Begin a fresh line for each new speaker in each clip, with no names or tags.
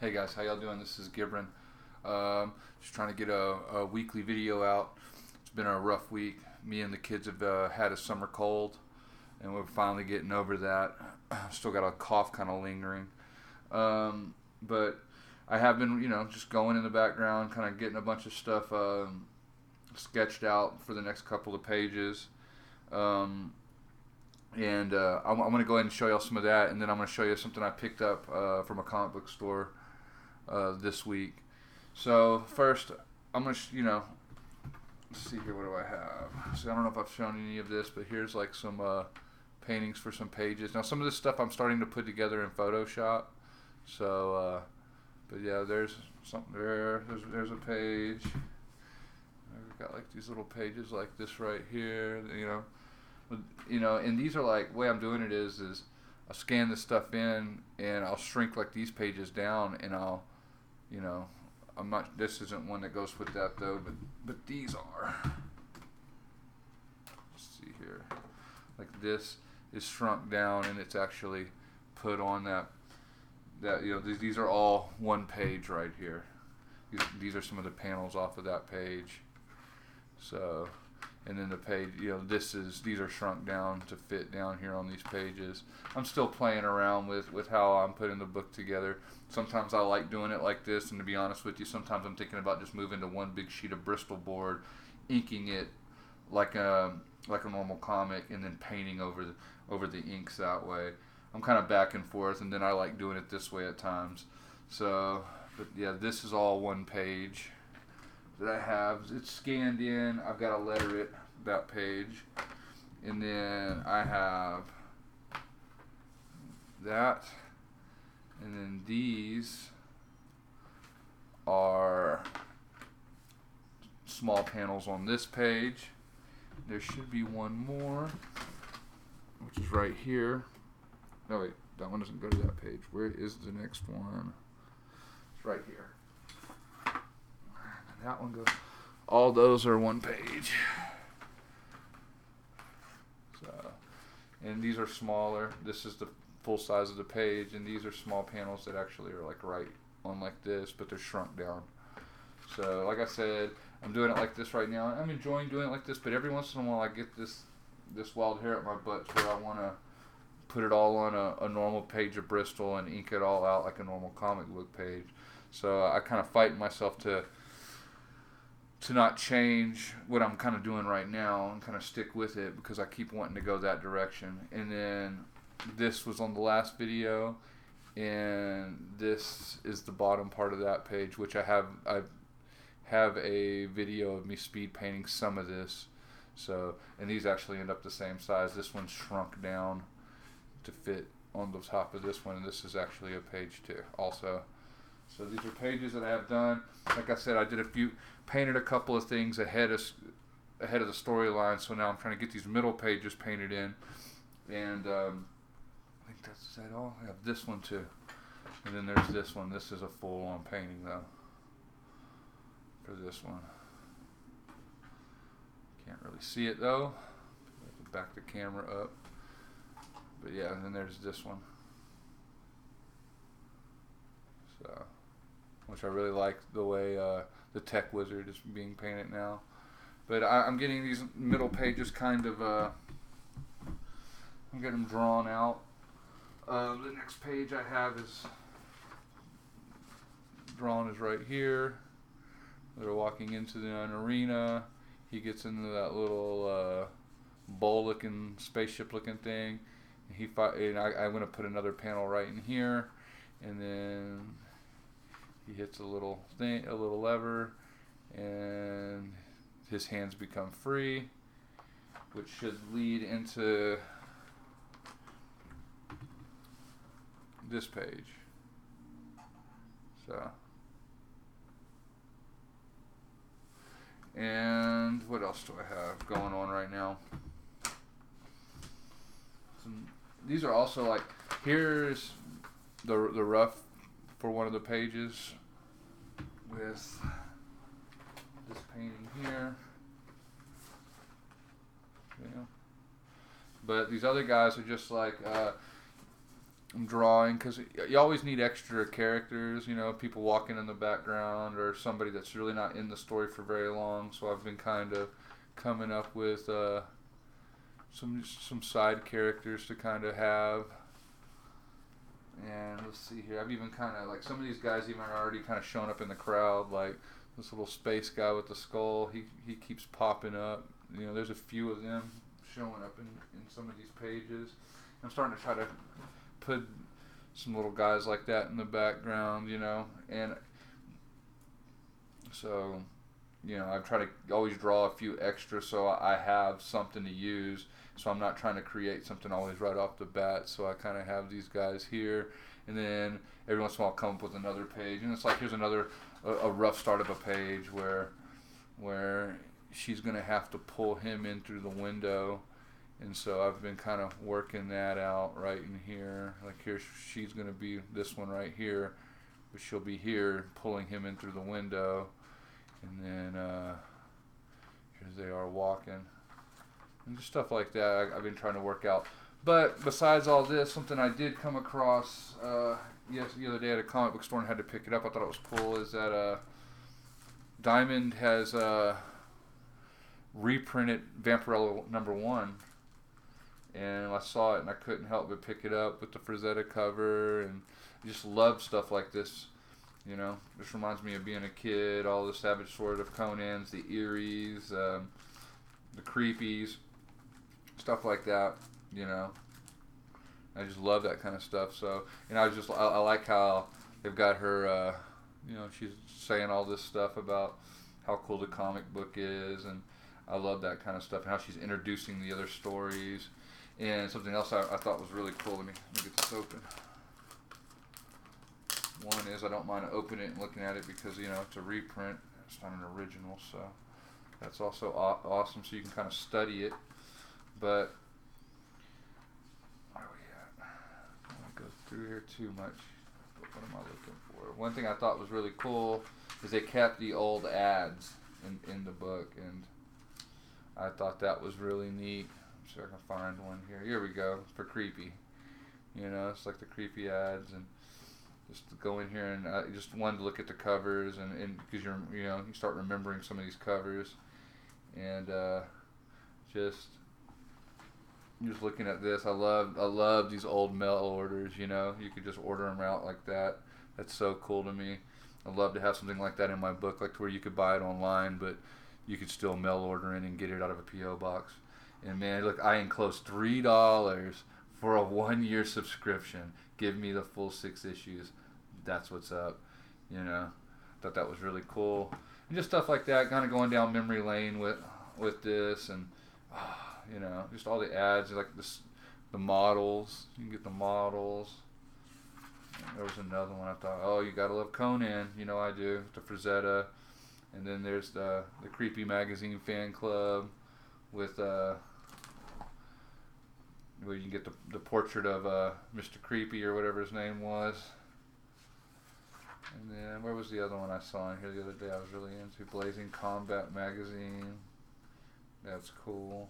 Hey guys, how y'all doing? This is Gibran. Just trying to get a weekly video out. It's been a rough week. Me and the kids have had a summer cold, and we're finally getting over that. Still got a cough kind of lingering. But I have been, just going in the background, kind of getting a bunch of stuff sketched out for the next couple of pages. I'm going to go ahead and show y'all some of that, and then I'm going to show you something I picked up from a comic book store this week. So first, I'm going to, let's see here, what do I have? So I don't know if I've shown any of this, but here's like some paintings for some pages. Now some of this stuff I'm starting to put together in Photoshop. So, but yeah, there's something there. There's a page. I've got like these little pages like this right here, and these are like, the way I'm doing it is I scan this stuff in and I'll shrink like these pages down, and I'll, this isn't one that goes with that though, but these are. Let's see here, like this is shrunk down and it's actually put on these are all one page right here. These are some of the panels off of that page. So, and then the page, these are shrunk down to fit down here on these pages. I'm still playing around with how I'm putting the book together. Sometimes I like doing it like this, and to be honest with you, sometimes I'm thinking about just moving to one big sheet of Bristol board, inking it like a normal comic, and then painting over the inks that way. I'm kind of back and forth, and then I like doing it this way at times. So, but yeah, this is all one page that I have. It's scanned in. I've got to letter it, that page. And then I have that. And then these are small panels on this page. There should be one more, which is right here. No, wait, that one doesn't go to that page. Where is the next one? It's right here. That one goes. All those are one page. So, and these are smaller. This is the full size of the page, and these are small panels that actually are like right on like this, but they're shrunk down. So, like I said, I'm doing it like this right now. I'm enjoying doing it like this, but every once in a while I get this wild hair at my butt where I want to put it all on a normal page of Bristol and ink it all out like a normal comic book page. So I kind of fight myself to not change what I'm kind of doing right now and kind of stick with it, because I keep wanting to go that direction. And then this was on the last video, and this is the bottom part of that page, which I have a video of me speed painting some of this. So, and these actually end up the same size. This one's shrunk down to fit on the top of this one, and this is actually a page too also. So these are pages that I have done. Like I said, I painted a couple of things ahead of the storyline. So now I'm trying to get these middle pages painted in. And I think is that all? I have this one too. And then there's this one. This is a full-on painting though. For this one. Can't really see it though. I have to back the camera up. But yeah, and then there's this one. So, which I really like the way the Tech Wizard is being painted now. But I'm getting these middle pages kind of, I'm getting them drawn out. The next page I have is drawn is right here. They're walking into an arena. He gets into that little bowl-looking, spaceship-looking thing. And I'm going to put another panel right in here, and then he hits a little lever, and his hands become free, which should lead into this page. So, and what else do I have going on right now? These are also like, here's the rough for one of the pages with this painting here. Yeah. But these other guys are just like, I'm drawing because you always need extra characters, you know, people walking in the background or somebody that's really not in the story for very long. So I've been kind of coming up with some side characters to kind of have. And let's see here. I've even kind of like some of these guys even are already kind of showing up in the crowd. Like this little space guy with the skull. He keeps popping up. You know, there's a few of them showing up in some of these pages. I'm starting to try to put some little guys like that in the background. You know, and so you know I try to always draw a few extras so I have something to use. So I'm not trying to create something always right off the bat. So I kind of have these guys here, and then every once in a while I'll come up with another page, and it's like here's another a rough start of a page where she's gonna have to pull him in through the window, and so I've been kind of working that out right in here. Like here she's gonna be this one right here, but she'll be here pulling him in through the window, and then here they are walking. And just stuff like that I've been trying to work out. But besides all this, something I did come across the other day at a comic book store and had to pick it up. I thought it was cool. Is that Diamond has reprinted Vampirella #1, and I saw it and I couldn't help but pick it up with the Frazetta cover, and I just love stuff like this. You know, this reminds me of being a kid. All the Savage Sword of Conan's, the Eries, the Creepies. Stuff like that, you know. I just love that kind of stuff. So, and I like how they've got her, you know, she's saying all this stuff about how cool the comic book is, and I love that kind of stuff, and how she's introducing the other stories. And something else I thought was really cool. Let me get this open. One is I don't mind opening it and looking at it because, you know, it's a reprint. It's not an original, so that's also awesome. So you can kind of study it. But where are we at? I don't want to go through here too much. But what am I looking for? One thing I thought was really cool is they kept the old ads in the book, and I thought that was really neat. I'm sure I can find one here. Here we go, for Creepy. You know, it's like the Creepy ads, and just to go in here and I just wanted to look at the covers, and because you know you start remembering some of these covers, and just looking at this, I love these old mail orders. You know, you could just order them out like that. That's so cool to me. I'd love to have something like that in my book, like to where you could buy it online, but you could still mail order in and get it out of a PO box. And man, look, I enclosed $3 for a 1-year subscription. Give me the full 6 issues. That's what's up. You know, thought that was really cool. And just stuff like that, kind of going down memory lane with this, and you know, just all the ads, like the models. You can get the models. And there was another one I thought, oh, you gotta love Conan. You know I do. The Frazetta. And then there's the Creepy Magazine fan club with where you can get the portrait of Mr. Creepy or whatever his name was. And then where was the other one I saw in here the other day I was really into? Blazing Combat Magazine. That's cool.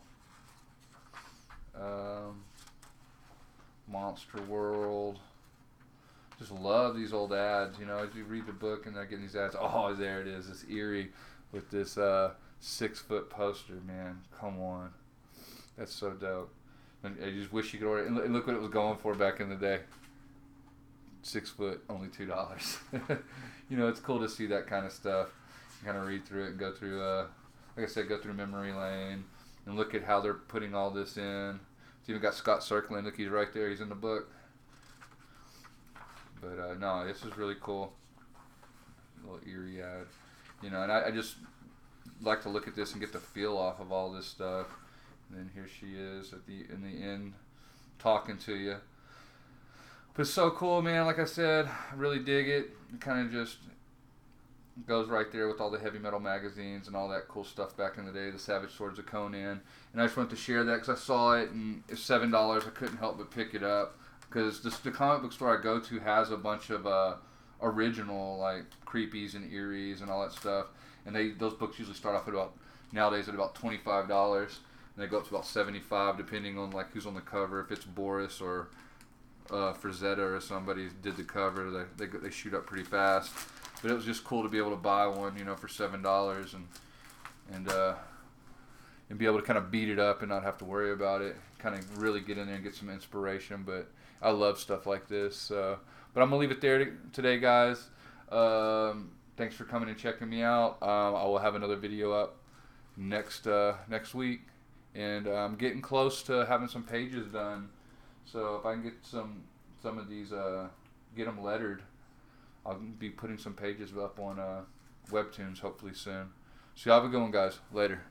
Monster World. Just love these old ads, you know, as you read the book and they're getting these ads. Oh, there it is, this Eerie with this 6-foot poster, man. Come on. That's so dope. And I just wish you could order it. And look what it was going for back in the day. 6 foot, only $2. You know, it's cool to see that kind of stuff. Kind of read through it and go through, like I said, go through memory lane and look at how they're putting all this in. It's even got Scott circling. Look, he's right there. He's in the book. But no, this is really cool. A little Eerie ad, you know. And I just like to look at this and get the feel off of all this stuff. And then here she is in the end, talking to you. But it's so cool, man. Like I said, I really dig it. It kind of just goes right there with all the heavy metal magazines and all that cool stuff back in the day, the Savage Swords of Conan. And I just wanted to share that because I saw it and it's $7. I couldn't help but pick it up because the comic book store I go to has a bunch of original like Creepies and Eries and all that stuff. And those books usually start off nowadays at about $25. And they go up to about $75 depending on like who's on the cover, if it's Boris or Frazetta or somebody did the cover. They shoot up pretty fast, but it was just cool to be able to buy one, you know, for $7 and be able to kind of beat it up and not have to worry about it. Kind of really get in there and get some inspiration. But I love stuff like this. But I'm gonna leave it there today, guys. Thanks for coming and checking me out. I will have another video up next week, and I'm getting close to having some pages done. So if I can get some of these, get them lettered, I'll be putting some pages up on Webtoons hopefully soon. So y'all have a good one, guys. Later.